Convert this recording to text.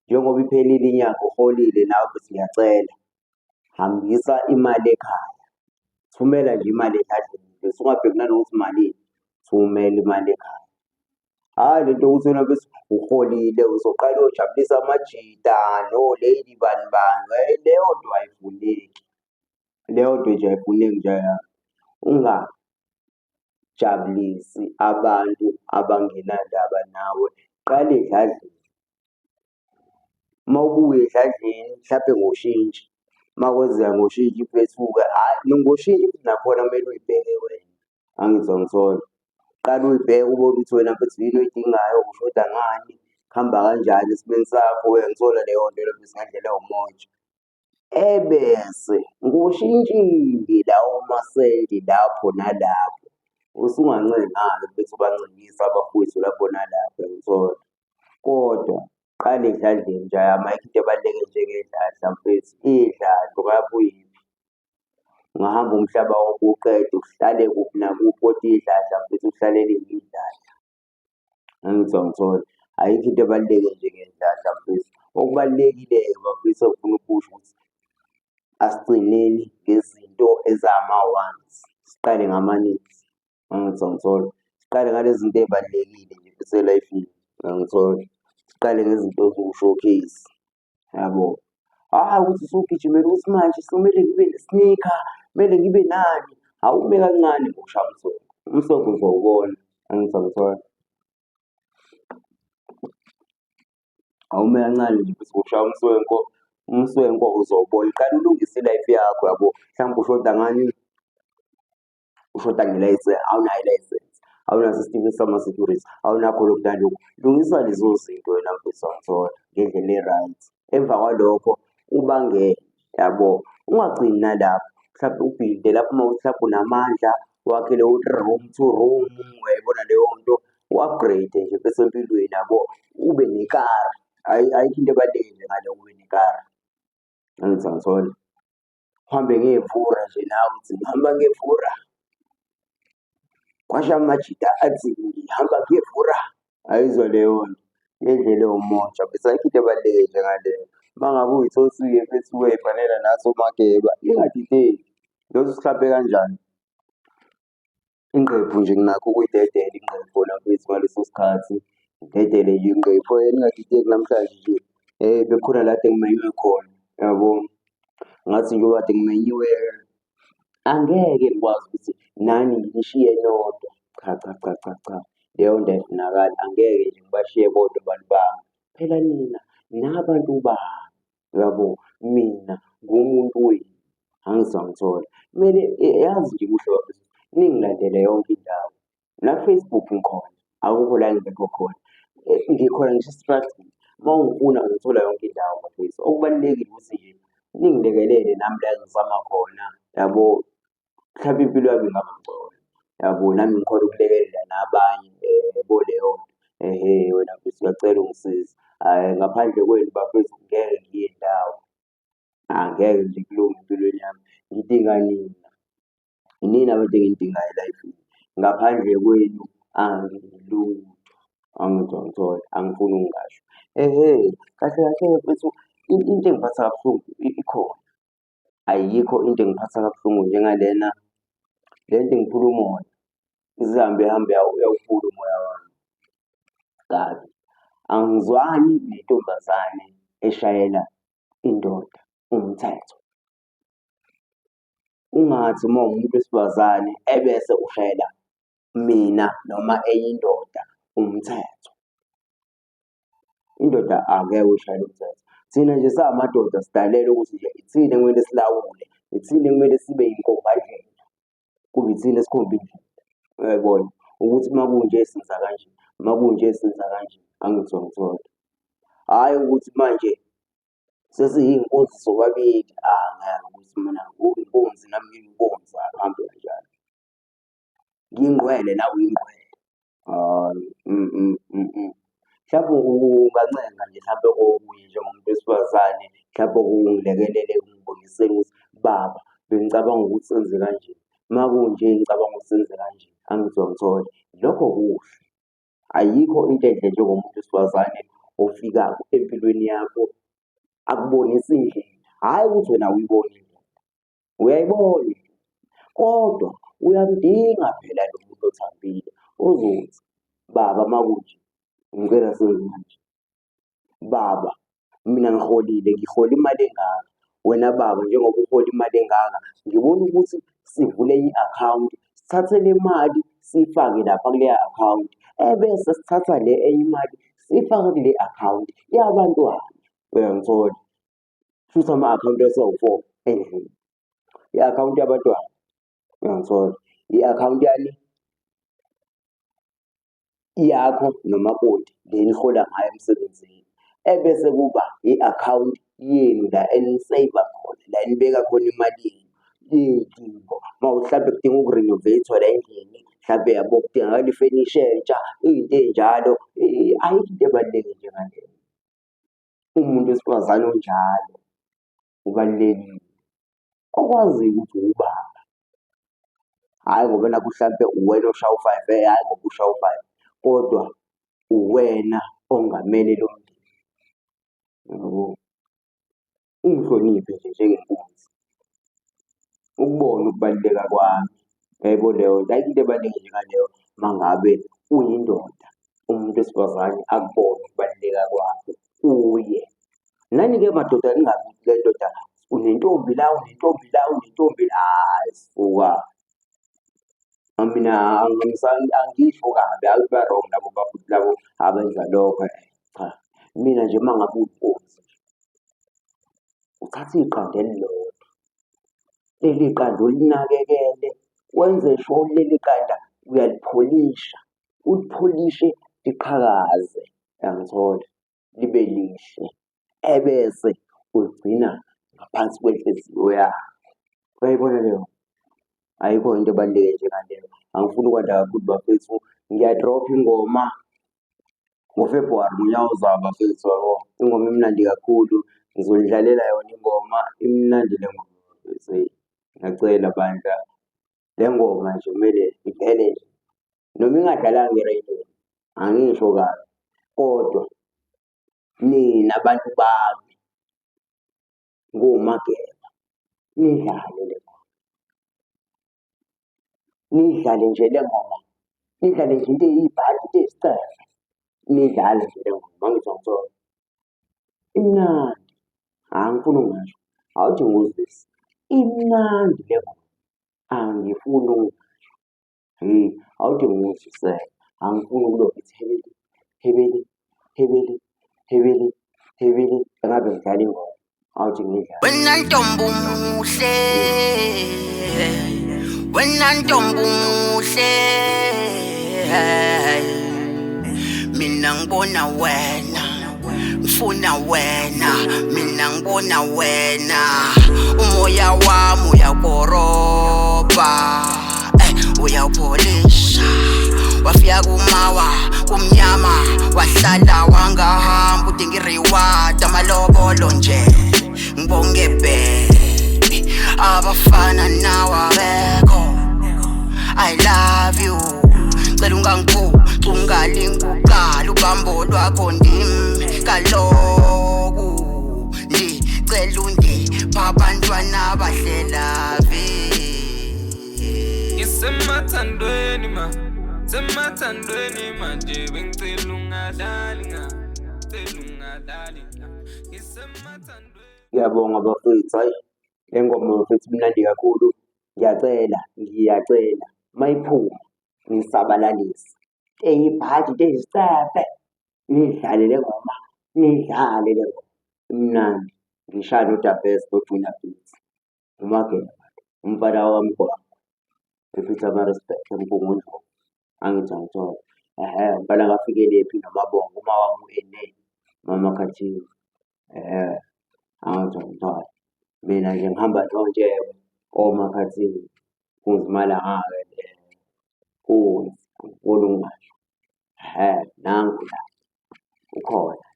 njengoba iphelile inyanga uholile nawe bese ngiyacela, hambisa imali ekhaya. Thumela nje imali ekadleni bese ungabheki nanokuthi malini, thumela imali ekhaya. Hhayi le nto yokuthi wena bese uholile uzoqala uyojabulisa amajita no-lady bani bani, leyo nto ayifuneki. Leyo nto nje ayifuneki nje ungajabulisi abantu abangenandaba nawe. Qala ey'dladleni, uma ubuya ey'dladleni mhlampe ngoshintshi, uma kwenzeka ngoshintshi iphethuka, hhayi ngoshintshi futhi nakhona kumele uy'bheke wena, angithi angithola. Qala uy'bheke ubone ukuthi wena mfethu yini oyidingayo, ushoda ngani, kuhamba kanjani esimeni sakho, uyangithola leyo nto leyo bese ngendlela ewumoja. Ebese ngoshintshile lawo masenti lapho nalapho, usungancenga-ke bese ubancengisa abafowethu lapho nalapho, uyangithola. Kodwa qala ey'dladleni nje, hhayi ayikho into ebaluleke njengey'dladla mfethu, iy'dladla ngabe uyiphi. Ungahamba umhlaba wonke uwuqede uhlale kuphi nakuphi kodwa iy'dladla mfethu uhlalele iy'dladla, angithi angithola. Ayikho into ebaluleke njengey'dladla mfethu. Okubalulekile-ke bafisa ngifuna ukusho ukuthi asigcineni ngezinto ezama-ones, siqale ngama-needs, angithi angithola. Siqale ngalezi zinto ey'balulekile nje mfethu e-life-ini, uyangithola. Siqale ngezinto eziwu-showcase, yabo. Hhayi ukuthi usugijimela ukuthi manje sekumele ngibe ne-sneaker, kumele ngibe nani, awume kancane ushaya umswenko, umswenko uzowubona, angithi angithola. Awume kancane nje bese ushaya umswenko, umswenko uzowubona. Qala ulungise i-life yakho yabo, mhlawumbe ushoda ngani, ushoda ngelayisensi, awunayo ilayisensi, awunaso isitifiketi sama-security, awunakho lokhu nalokhu. Lungisa lezo zinto wena mfethu angithola ngendlela e-right. Emva kwalokho ubangene, yabo. Ungagcini nalapho, mhlampe ubhilide lapho uma kuwukuthi mhlampe unamandla, wakhele u-room to room, uyayibona leyo nto, u-upgrade nje bese empilweni yabo, ube nekari. Ayikho into ebalulekile ngale ube nekari, angithi angithola. Uhambe ngevura nje nawe uthi ngihamba ngevura, kwasha amajita athi ngihamba ngevura, ayizwa leyo nto ngendlela ewumoja bese ayikho into ebaluleke njengaleyo. Uma ngabe uy'thola mfethu uyay'fanela nathi omageba, lingadideki, lothi sikhambe kanjani. Ingqephu nje nginakho ukuyidedela ingqephu wena mfethu ngaleso sikhathi, ngidedele nje ingqephu, ningadideki namhlanje nje, bekukhona la kade ngimenywe khona, yabo. Ngathi njengoba kade ngimenyiwe, angeke ngikwazi ukuthi nani nginishiye nodwa, cha, cha, cha, cha, cha, leyo nto ayifunakali, angeke nje ngibashiye bodwa abantu bami. Phela nina nabantu bami, yabo, mina ngumuntu wenu, angithi angithola. Kumele yazi nje kuhle bafethu, ningilandele yonke indawo, na-Facebook ngikhona, akukho la engekho khona, ngikhona ngisho eStrandini, uma ungifuna ungithola yonke indawo bafethu. Okubalulekile ukuthi nje ningilekelele nami la engizama khona, yabo. Mhlampe impilo yami ingaba ngcono, yabo, nami ngikhone ukulekelela nabanye, yabo leyo nto. Wena mfethu ngiyacela ungisize, hhayi ngaphandle kwenu bafethu ngeke ngiye ndawo, angeke nje kulunge empilweni yami. Ngidinga nina, yinina abantu engidingayo e-life-ini, ngaphandle kwenu angilutho, angithi angithola, angifuni ukungasho. Kahle kahle mfethu into engiphatha kabuhlungu ikhona, ayikho into engiphatha kabuhlungu njengalena, le nto ingiphula umoya, ize ihambe ihambe uyawuphula umoya wami. Kabi, angizwani nentombazane eshayela indoda umthetho. Ungathi uma uwumuntu wesifazane ebese ushayela mina noma enye indoda umthetho. Indoda angeke uyishayele umthetho. Thina nje singamadoda sidalelwe ukuthi nje ithina ekumele silawule, ithina ekumele sibe yinkombandlela, kube ithina esikhomba indlela, uyayibona, ukuthi uma kunje senza kanje, uma kunje senza kanje, angithi angithola. Hhayi ukuthi manje sesiyinkunzi sobabili, angeke ukuthi mina uyinkunzi nami ngiyinkunzi, akuhambi kanjalo. Ngiyingqwele nawe uyingqwele, hhayi. Mhlawumbe ungancenga nje mhlawumbe kokunye njengomuntu wesifazane, mhlawumbe ungilekelele ungibonisele ukuthi baba bengicabanga ukuthi senze kanje, uma kunje ngicabanga ukuthi senze kanje, angithi angithola. Lokho kuhle, ayikho into enhle njengomuntu wesifazane ofikako empilweni yakho akubonisa indlela, hhayi ukuthi wena uyibone indlela, uyayibona kodwa uyamdinga phela lo muntu othambile ozothi, baba makunje, ngicela senze manje. Baba, mina ngiholile, ngihola imali engaka. Wena baba, njengoba uhola imali engaka, ngibona ukuthi sivule i-akhawunti, sithathe le mali siyifake lapha kuleya akhawunti, ebese sithatha le enye imali siyifake kule akhawunti yabantwana. Uyangithola? Shuthi ama-akhawunti asawu-4 endlini. I-akhawunti yabantwana, uyangithola? I-akhawunti yani yakho nomakoti le nihola ngayo emsebenzini, ebese kuba i-akhawunti yenu la eniseyiva khona, la enibeka khona imali yenu yey'dingo. Mhlawumbe kudinga ukurinoveyithwa la endlini, mhlampe yabo kudingakala ifenisha entsha, iy'nto ey'njalo. Ayikho into ebaluleke njengaleyo. Umuntu wesifazane onjalo ubalulekile, okwaziyo ukuthi uwubaba, hhayi ngoba nakhu mhlampe uwena oshaya u-5, hhayi ngoba ushaya u-5, kodwa uwena ongamele lo mndeni, yabo. Ungihloniphe nje njengenkunzi, ukubone ukubaluleka kwami, yayiko leyo nto, ayikho into ebaluleke njengaleyo uma ngabe uyindoda, umuntu wesifazane akubone ukubaluleka kwakho kuye. Nani-ke madoda ningabi le ndoda, unentombi la, unentombi la, unentombi la, hhayi suka. Mina angisho kabi, hhayi ba-wrong labo bafuthi labo abenza lokho, cha. Mina nje uma ngabe uyinkosi nje, uthathe iqanda elilodwa, leli qanda ulinakekele, wenze sure leli qanda uyalipholisha, ulipholishe liqhakaze, uyangithola? Libe lihle, ebese uligcina ngaphansi kwenhliziyo yakho. Uyayibona leyo? Ayikho into ebaluleke njengaleyo. Angifuni ukwanda kakhulu bafethu, ngiyadropha ingoma ngoFebhuwari ngonyaka ozayo bafethu, yabo. Ingoma imnandi kakhulu, ngizonidlalela yona ingoma imnandi le ngoma bafethu. Ngiyacela bandla, le ngoma nje kumele ivele nje noma ingadlalanga ereyidweni, angisho kabi, kodwa nina abantu bami ngomageba nidlale le ngoma, nidlale nje le ngoma, nidlale nje into eyibhadi, into eyisiceme, nidlale nje le ngoma, angizwa ngithola. Imnandi, angifuni ungasho, awudingi ukuzwisa, imnandi le ngoma, angifuni ungasho, awudingi ukuzwisela, angifuni ukuloku ngithi hebele, hebele, hebele, hebele, hebele, engabe ngidlala ingoma, awuthi ngiyidlale. Wena ntombi umuhle, wena ntombi umuhle, mina ngibona wena, ngifuna wena, mina ngibona wena, umoya wami uyakoroba, uyawupholisha, wafika kumawa kumnyama, wahlala wangahamba udinga i-reward, amalobolo nje ngibonge baby, abafana nawe abekho, I love you, cela ungangiphuci ungalinguqala ubambo lwakho ndimi kaloku, ndicela undiphe abantwana abahlelavi. Ngisemathandweni ma, semathandweni manje bengicela ungadlali ngicela ungadlali ngisemathandweni. Ngiyabonga bafethu, hhayi le ngoma bafethu imnandi kakhulu, ngiyacela mayiphuma nisabalalise, into eyibhadi, into eyisicefe, nidlale le ngoma, nidlale le ngoma imnandi. Ngishaya noDabest noJunior Beats, uMageba, umfana wamgwaqo, ephethe ama-respect eMpungundlovu, angithi angithola. Ngifana ngafikelепhi noMabongo, uma wami u-NA, Mama Khathiwe, angithi angithola. Mina nje ngihamba nonjebo oMakhathini, kunzimalanga-ke kunzi, angifuni ungasho, nangu la, ukhona, .